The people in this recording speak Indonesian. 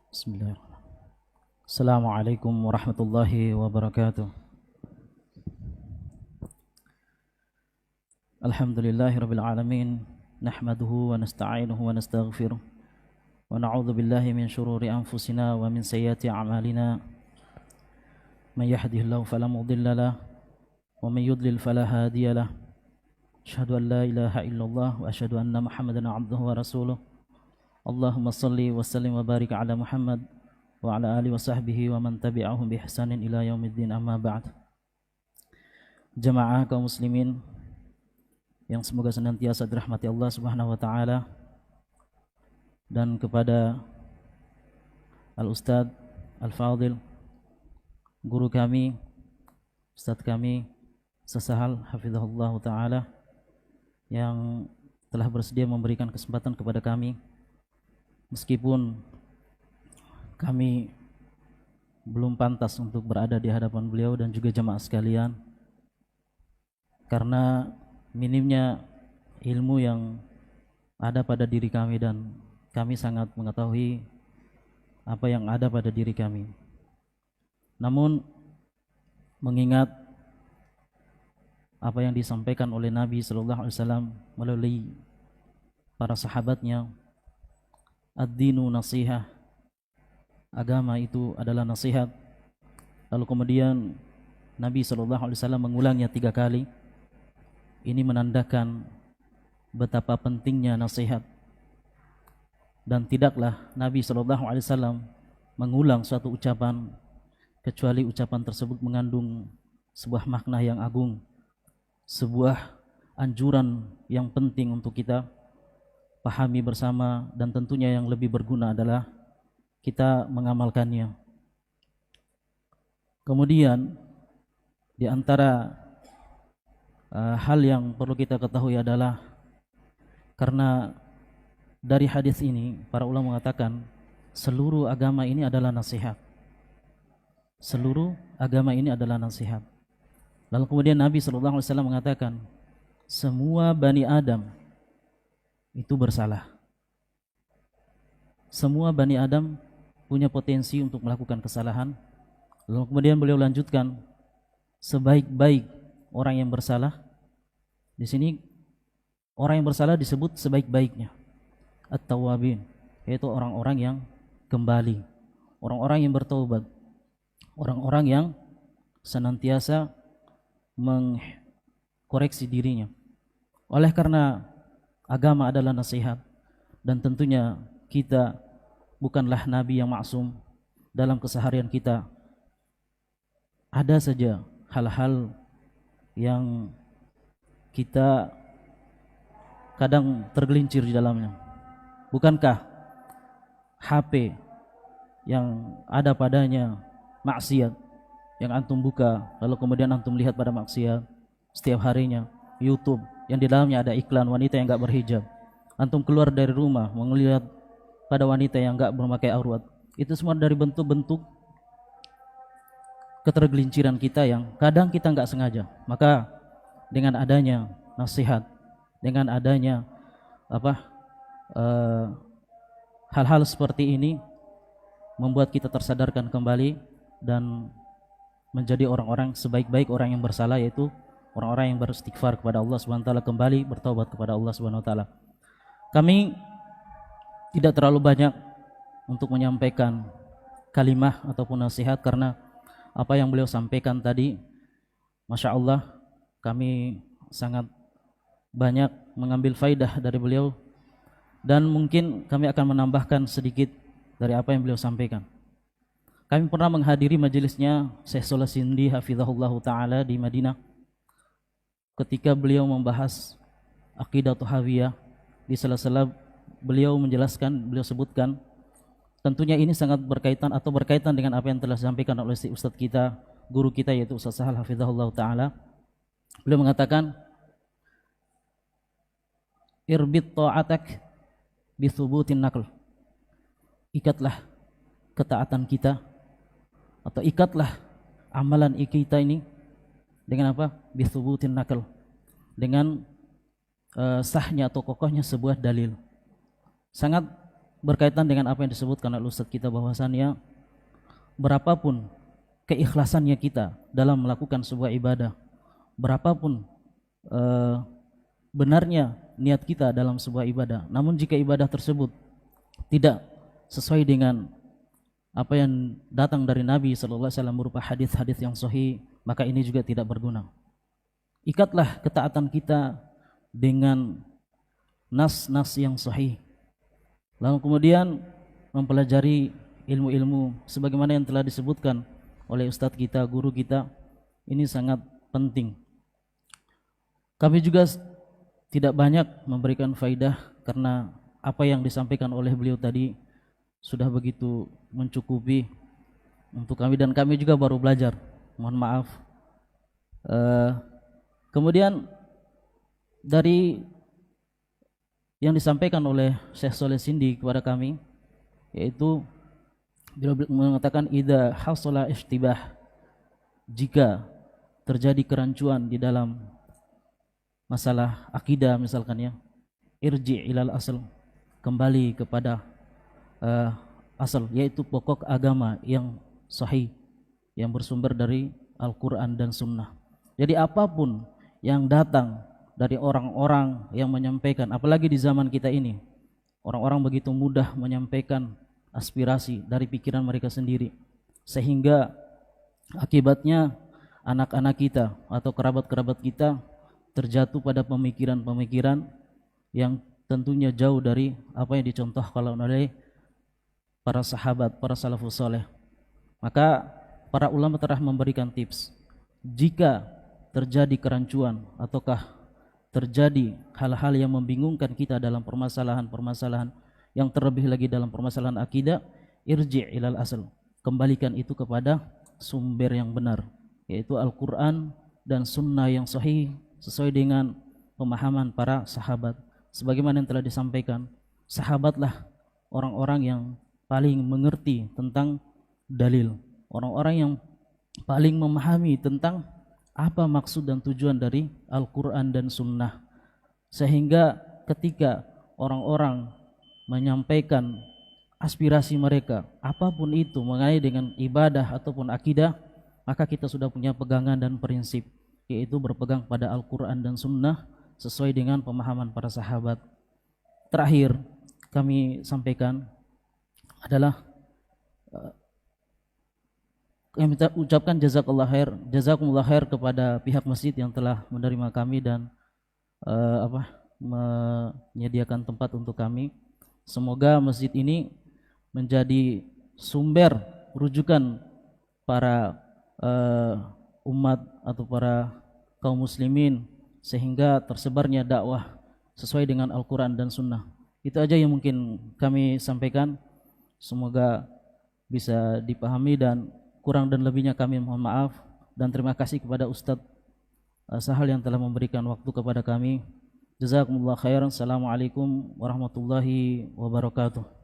Bismillahirrahmanirrahim. Assalamualaikum warahmatullahi wabarakatuh. Alhamdulillahirabbil alamin. Nahmaduhu wa nasta'inuhu wa nastaghfiruh. Wa na'udzu billahi min shururi anfusina wa min sayyiati a'malina. May yahdihillahu fala mudilla lahu wa may yudlil fala hadiya lahu. Asyhadu an la ilaha illallah wa asyhadu anna Muhammadan 'abduhu wa rasuluh. Allahumma salli wa sallim wa barik ala Muhammad wa ala alihi wa sahbihi wa man tabi'ahum bi ihsanin ila yaumiddin, amma ba'd. Jamaah kaum muslimin yang semoga senantiasa dirahmati Allah Subhanahu wa taala, dan kepada Al-Ustadz Al-Fadil, guru kami, Ustadz kami Sesahal hafizahullah taala, yang telah bersedia memberikan kesempatan kepada kami meskipun kami belum pantas untuk berada di hadapan beliau dan juga jamaah sekalian, karena minimnya ilmu yang ada pada diri kami, dan kami sangat mengetahui apa yang ada pada diri kami. Namun mengingat apa yang disampaikan oleh Nabi sallallahu alaihi wasallam melalui para sahabatnya, ad-dinu nasihah, agama itu adalah nasihat. Lalu kemudian Nabi sallallahu alaihi wasallam mengulangnya 3 kali. Ini menandakan betapa pentingnya nasihat, dan tidaklah Nabi sallallahu alaihi wasallam mengulang suatu ucapan kecuali ucapan tersebut mengandung sebuah makna yang agung, sebuah anjuran yang penting untuk kita pahami bersama, dan tentunya yang lebih berguna adalah kita mengamalkannya. Kemudian di antara hal yang perlu kita ketahui adalah, karena dari hadis ini para ulama mengatakan seluruh agama ini adalah nasihat. Seluruh agama ini adalah nasihat. Lalu kemudian Nabi sallallahu alaihi wasallam mengatakan semua Bani Adam itu bersalah. Semua Bani Adam punya potensi untuk melakukan kesalahan. Lalu kemudian beliau lanjutkan, sebaik-baik orang yang bersalah, di sini orang yang bersalah disebut sebaik-baiknya, at-tawwabin, yaitu orang-orang yang kembali, orang-orang yang bertaubat, orang-orang yang senantiasa mengkoreksi dirinya. Oleh karena agama adalah nasihat, dan tentunya kita bukanlah nabi yang maksum. Dalam keseharian kita ada saja hal-hal yang kita kadang tergelincir di dalamnya. Bukankah HP yang ada padanya maksiat yang antum buka, lalu kemudian antum lihat pada maksiat setiap harinya? YouTube yang di dalamnya ada iklan wanita yang enggak berhijab. Antum keluar dari rumah melihat pada wanita yang enggak memakai aurat. Itu semua dari bentuk-bentuk ketergelinciran kita yang kadang kita enggak sengaja. Maka dengan adanya nasihat, dengan adanya hal-hal seperti ini membuat kita tersadarkan kembali dan menjadi orang-orang sebaik-baik orang yang bersalah, yaitu orang-orang yang beristighfar kepada Allah Subhanahu wa taala, kembali bertaubat kepada Allah Subhanahu wa taala. Kami tidak terlalu banyak untuk menyampaikan kalimah ataupun nasihat, karena apa yang beliau sampaikan tadi, Masya Allah, kami sangat banyak mengambil faidah dari beliau, dan mungkin kami akan menambahkan sedikit dari apa yang beliau sampaikan. Kami pernah menghadiri majelisnya Syekh Shalih Sindi hafizahullah taala di Madinah, ketika beliau membahas akidah Tuhawiyah. Di sela-sela beliau menjelaskan, beliau sebutkan, tentunya ini sangat berkaitan atau berkaitan dengan apa yang telah disampaikan oleh si ustadz kita, guru kita, yaitu Ustaz Sahal hafizahullah taala. Beliau mengatakan, irbit ta'atak bi thubutin naql. Ikatlah ketaatan kita, atau ikatlah amalan kita ini dengan apa? Bi thubutin naql, dengan sahnya atau kokohnya sebuah dalil. Sangat berkaitan dengan apa yang disebutkan oleh Ustadz kita, bahwasannya berapapun keikhlasannya kita dalam melakukan sebuah ibadah, berapapun benarnya niat kita dalam sebuah ibadah, namun jika ibadah tersebut tidak sesuai dengan apa yang datang dari Nabi sallallahu alaihi wasallam berupa hadis-hadis yang sahih, maka ini juga tidak berguna. Ikatlah ketaatan kita dengan nas-nas yang sahih. Lalu kemudian mempelajari ilmu-ilmu sebagaimana yang telah disebutkan oleh ustadz kita, guru kita. Ini sangat penting. Kami juga tidak banyak memberikan faidah karena apa yang disampaikan oleh beliau tadi sudah begitu mencukupi untuk kami, dan kami juga baru belajar. Mohon maaf. Kemudian dari yang disampaikan oleh Syekh Soleh Sindi kepada kami, yaitu beliau mengatakan idza hasala ishtibah, jika terjadi kerancuan di dalam masalah akidah misalkan ya, irji ilal asal, kembali kepada asal, yaitu pokok agama yang sahih yang bersumber dari Al-Quran dan Sunnah. Jadi apapun yang datang dari orang-orang yang menyampaikan, apalagi di zaman kita ini, orang-orang begitu mudah menyampaikan aspirasi dari pikiran mereka sendiri, sehingga akibatnya anak-anak kita atau kerabat-kerabat kita terjatuh pada pemikiran-pemikiran yang tentunya jauh dari apa yang dicontohkan oleh para sahabat, para salafus saleh. Maka para ulama telah memberikan tips, jika terjadi kerancuan ataukah terjadi hal-hal yang membingungkan kita dalam permasalahan-permasalahan yang terlebih lagi dalam permasalahan akidah, irji' ilal asal, kembalikan itu kepada sumber yang benar, yaitu Al-Quran dan Sunnah yang sahih sesuai dengan pemahaman para sahabat. Sebagaimana yang telah disampaikan, sahabatlah orang-orang yang paling mengerti tentang dalil, orang-orang yang paling memahami tentang apa maksud dan tujuan dari Al-Quran dan Sunnah, sehingga ketika orang-orang menyampaikan aspirasi mereka apapun itu mengenai dengan ibadah ataupun akidah, maka kita sudah punya pegangan dan prinsip, yaitu berpegang pada Al-Quran dan Sunnah sesuai dengan pemahaman para sahabat. Terakhir kami sampaikan adalah kami ucapkan jazakumullah khair kepada pihak masjid yang telah menerima kami dan menyediakan tempat untuk kami. Semoga masjid ini menjadi sumber rujukan para umat atau para kaum muslimin, sehingga tersebarnya dakwah sesuai dengan Al-Quran dan Sunnah. Itu aja yang mungkin kami sampaikan. Semoga bisa dipahami, dan kurang dan lebihnya kami mohon maaf, dan terima kasih kepada Ustadz Sahal yang telah memberikan waktu kepada kami. Jazakumullah khairan. Assalamualaikum warahmatullahi wabarakatuh.